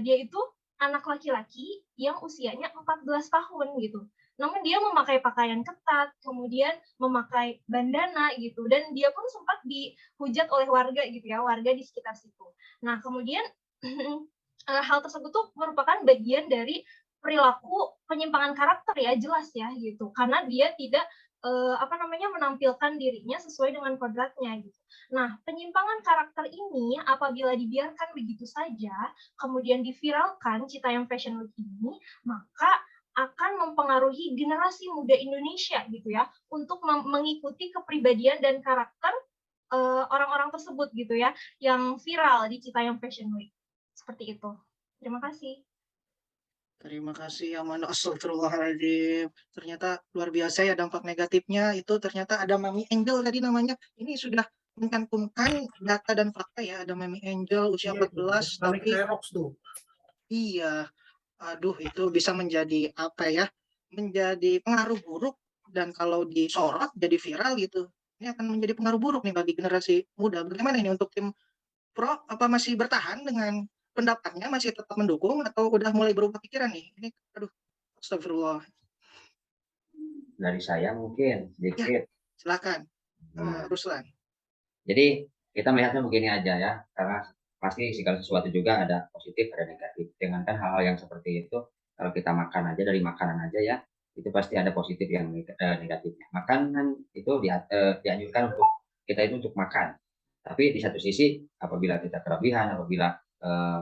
Dia itu anak laki-laki yang usianya 14 tahun gitu. Namun dia memakai pakaian ketat, kemudian memakai bandana gitu, dan dia pun sempat dihujat oleh warga gitu ya, warga di sekitar situ. Nah, kemudian hal tersebut tuh merupakan bagian dari perilaku penyimpangan karakter ya, jelas ya gitu. Karena dia tidak menampilkan dirinya sesuai dengan kodratnya gitu. Nah, penyimpangan karakter ini apabila dibiarkan begitu saja, kemudian diviralkan Citayam Fashion Week ini, maka akan mempengaruhi generasi muda Indonesia gitu ya, untuk mengikuti kepribadian dan karakter orang-orang tersebut gitu ya, yang viral di Citayam Fashion Week. Seperti itu. Terima kasih. Terima kasih Amanda. Astagfirullahaladzim. Ternyata luar biasa ya dampak negatifnya itu. Ternyata ada Mami Angel tadi namanya. Ini sudah mencantumkan data dan fakta ya. Ada Mami Angel usia 14 tapi iya. Aduh, itu bisa menjadi apa ya? Menjadi pengaruh buruk, dan kalau disorot jadi viral gitu. Ini akan menjadi pengaruh buruk nih bagi generasi muda. Bagaimana ini untuk tim pro? Apa masih bertahan dengan pendapatnya, masih tetap mendukung, atau udah mulai berubah pikiran nih? Ini aduh, astagfirullah. Dari saya mungkin sedikit. Ya, silakan, Ruslan. Jadi kita melihatnya begini aja ya, karena pasti segala sesuatu juga ada positif, ada negatif. Jangankan hal-hal yang seperti itu, kalau kita makan aja dari makanan aja ya, itu pasti ada positif yang negatifnya. Makanan itu dianjurkan untuk kita itu untuk makan. Tapi di satu sisi, apabila kita kelebihan, apabila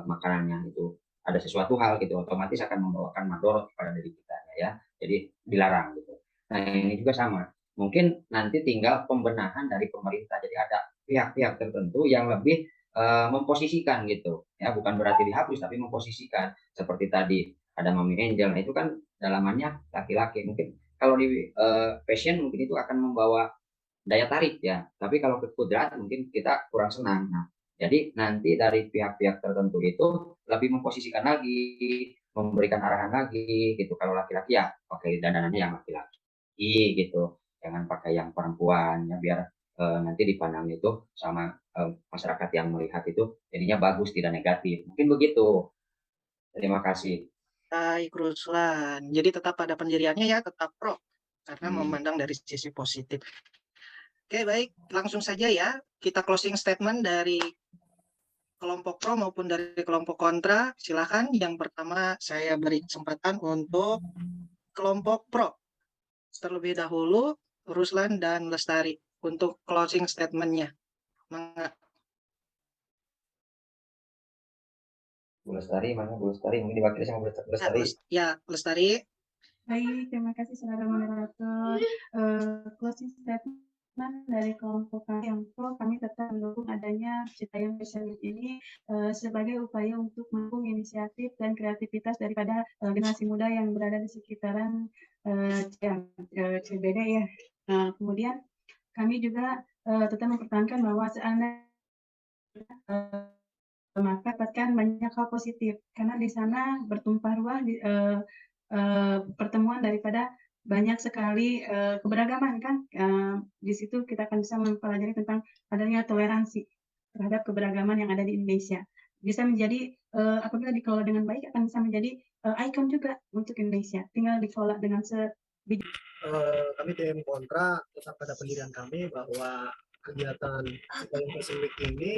makanannya itu ada sesuatu hal gitu, otomatis akan membawakan madorot kepada diri kita ya. Jadi dilarang gitu. Nah, ini juga sama. Mungkin nanti tinggal pembenahan dari pemerintah. Jadi ada pihak-pihak tertentu yang lebih memposisikan gitu. Ya, bukan berarti dihapus tapi memposisikan. Seperti tadi ada Mami Angel. Nah, itu kan dalamannya laki-laki. Mungkin kalau di fashion mungkin itu akan membawa daya tarik ya. Tapi kalau ke kudrat mungkin kita kurang senang. Nah, jadi nanti dari pihak-pihak tertentu itu lebih memposisikan lagi, memberikan arahan lagi gitu. Kalau laki-laki ya pakai dandanannya yang laki-laki gitu. Jangan pakai yang perempuan ya, biar nanti dipandang itu sama masyarakat yang melihat itu jadinya bagus, tidak negatif. Mungkin begitu. Terima kasih. Baik, Ruslan. Jadi tetap pada pendiriannya ya, tetap pro. Karena memandang dari sisi positif. Oke, baik. Langsung saja ya, kita closing statement dari kelompok pro maupun dari kelompok kontra. Silakan. Yang pertama saya beri kesempatan untuk kelompok pro. Terlebih dahulu, Ruslan dan Lestari untuk closing statement-nya. Bu Lestari, mana Bu Lestari? Mungkin diwakili sama Bu Lestari. Ya, Lestari. Baik, terima kasih saudara moderator. Closing statement dari kelompok kami yang pro, kami tetap mendukung adanya Citayam Fashion Week ini sebagai upaya untuk mendukung inisiatif dan kreativitas daripada generasi muda yang berada di sekitaran CBD ya. Kemudian kami juga tetap mempertahankan bahwa seandainya maka dapatkan banyak hal positif karena di sana bertumpah ruah pertemuan daripada banyak sekali keberagaman kan. Di situ kita akan bisa mempelajari tentang adanya toleransi terhadap keberagaman yang ada di Indonesia. Bisa menjadi apabila dikelola dengan baik akan bisa menjadi ikon juga untuk Indonesia. Tinggal dikelola dengan sebijak. Kami tim kontra tetap pada pendirian kami bahwa kegiatan Citayam Fashion Week ini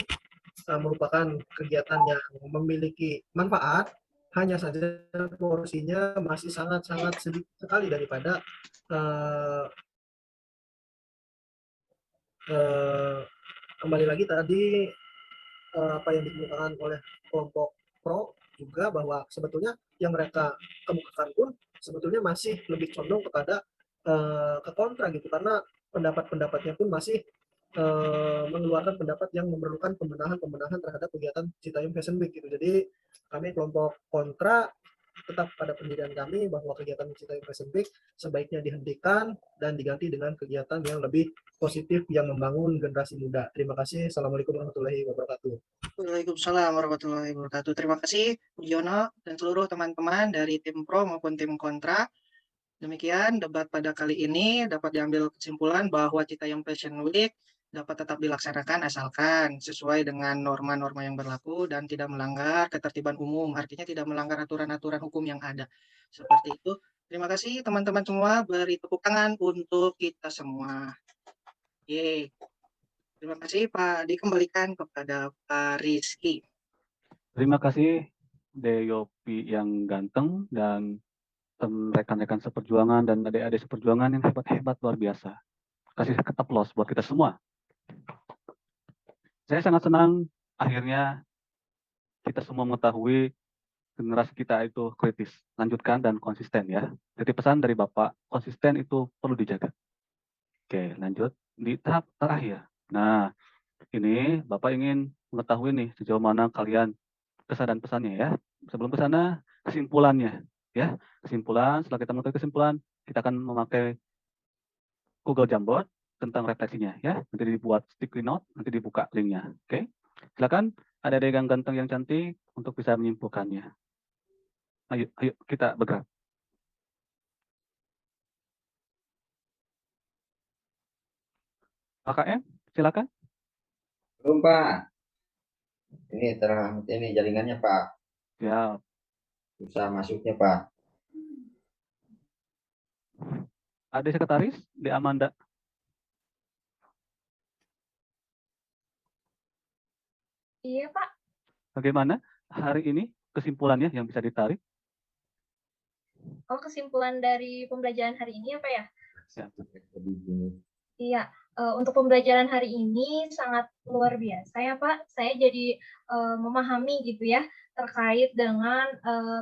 merupakan kegiatan yang memiliki manfaat, hanya saja porsinya masih sangat-sangat sedikit sekali daripada kembali lagi tadi apa yang dikemukakan oleh kelompok pro juga bahwa sebetulnya yang mereka kemukakan pun sebetulnya masih lebih condong kepada ke kontra gitu, karena pendapat-pendapatnya pun masih mengeluarkan pendapat yang memerlukan pembenahan terhadap kegiatan Citayam Fashion Week gitu. Jadi kami kelompok kontra tetap pada pendirian kami bahwa kegiatan Citayam Fashion Week sebaiknya dihentikan dan diganti dengan kegiatan yang lebih positif yang membangun generasi muda. Terima kasih. Assalamualaikum warahmatullahi wabarakatuh. Waalaikumsalam warahmatullahi wabarakatuh. Terima kasih Budiono dan seluruh teman-teman dari tim pro maupun tim kontra. Demikian debat pada kali ini dapat diambil kesimpulan bahwa Citayam Fashion Week dapat tetap dilaksanakan asalkan sesuai dengan norma-norma yang berlaku dan tidak melanggar ketertiban umum, artinya tidak melanggar aturan-aturan hukum yang ada. Seperti itu. Terima kasih teman-teman semua, beri tepuk tangan untuk kita semua. Yeay. Terima kasih Pak, dikembalikan kepada Pak Rizky. Terima kasih Deyopi yang ganteng dan rekan-rekan seperjuangan dan adik-adik seperjuangan yang hebat-hebat luar biasa. Kasih aplaus buat kita semua. Saya sangat senang akhirnya kita semua mengetahui generasi kita itu kritis, lanjutkan dan konsisten ya. Jadi pesan dari Bapak, konsisten itu perlu dijaga. Oke, lanjut di tahap terakhir. Nah, ini Bapak ingin mengetahui nih sejauh mana kalian kesan dan pesannya ya. Sebelum ke sana, kesimpulannya ya. Kesimpulan, setelah kita mengetahui kesimpulan, kita akan memakai Google Jamboard tentang refleksinya ya. Nanti dibuat sticky note, nanti dibuka linknya. Oke. Silakan ada yang ganteng yang cantik untuk bisa menyimpulkannya. Ayo kita bergerak. KKM, silakan. Belum Pak. Ini terang ini jaringannya Pak. Ya. Susah masuknya Pak. Ada sekretaris di Amanda. Iya Pak. Bagaimana hari ini kesimpulannya yang bisa ditarik? Oh, kesimpulan dari pembelajaran hari ini apa ya? Ya. Iya, untuk pembelajaran hari ini sangat luar biasa ya Pak. Saya jadi memahami gitu ya terkait dengan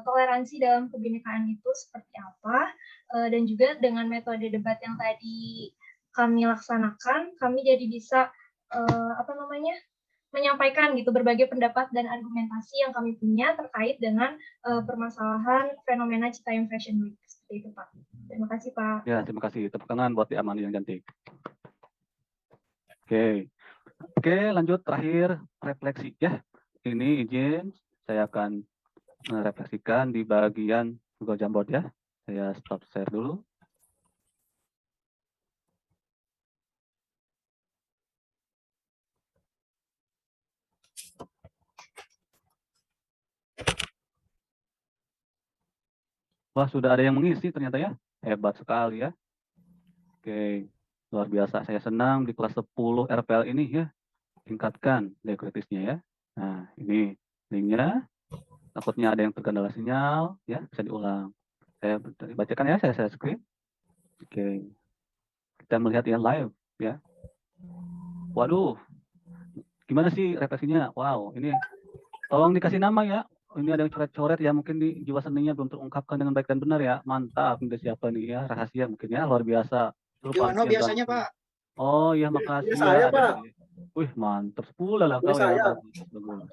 toleransi dalam kebinekaan itu seperti apa, dan juga dengan metode debat yang tadi kami laksanakan, kami jadi bisa menyampaikan gitu berbagai pendapat dan argumentasi yang kami punya terkait dengan permasalahan fenomena Citayam Fashion Week. Seperti itu Pak. Terima kasih Pak. Ya, terima kasih. Tepuk tangan buat di Amanda yang cantik. Oke, lanjut terakhir refleksi ya. Ini izin saya akan merefleksikan di bagian Google Jamboard ya. Saya stop share dulu. Wah, sudah ada yang mengisi ternyata ya. Hebat sekali ya. Oke, luar biasa. Saya senang di kelas 10 RPL ini ya. Tingkatkan kritisnya ya. Nah, ini linknya. Takutnya ada yang terkendala sinyal, ya bisa diulang. Saya bacakan ya, saya screen. Oke, kita melihat yang live ya. Waduh, gimana sih refleksinya? Wow, ini tolong dikasih nama ya. ini ada yang coret-coret ya, mungkin di jiwa seninya belum terungkapkan dengan baik dan benar ya. Mantap, udah siapa nih ya, rahasia mungkin ya, luar biasa. Terus Yono Panci yang biasanya, ganti. Pak. Oh iya, Punya makasih saya, ya. Pak. Wih, mantap. 10 lah Punya kau ya. saya. Bagus, bagus.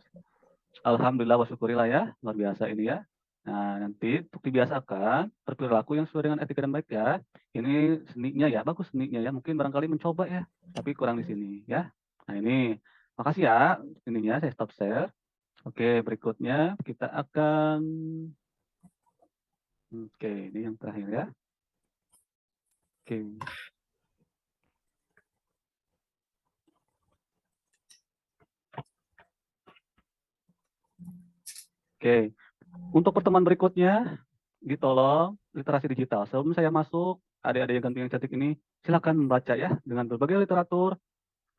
Alhamdulillah wa syukurilah ya, luar biasa ini ya. Nah, nanti untuk dibiasakan berperilaku yang sesuai dengan etika dan baik ya. Ini seninya ya, bagus seninya ya. Mungkin barangkali mencoba ya, tapi kurang di sini ya. Nah ini, makasih ya. Ininya saya stop share. Oke, berikutnya kita akan, oke, ini yang terakhir ya. Oke. Oke, untuk pertemuan berikutnya, ditolong literasi digital. Sebelum saya masuk, adik-adik yang ganteng yang cantik ini, silakan membaca ya dengan berbagai literatur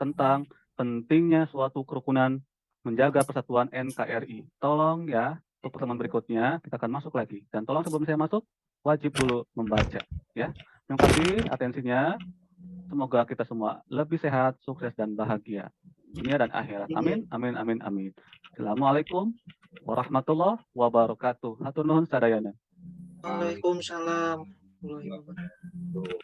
tentang pentingnya suatu kerukunan menjaga persatuan NKRI. Tolong ya, untuk pertemuan berikutnya kita akan masuk lagi. Dan tolong sebelum saya masuk, wajib dulu membaca ya. Terima kasih atensinya. Semoga kita semua lebih sehat, sukses dan bahagia dunia dan akhirat. Amin, amin, amin, amin. Assalamualaikum warahmatullahi wabarakatuh. Hatur nuhun sadayana. Waalaikumsalam warahmatullahi wabarakatuh.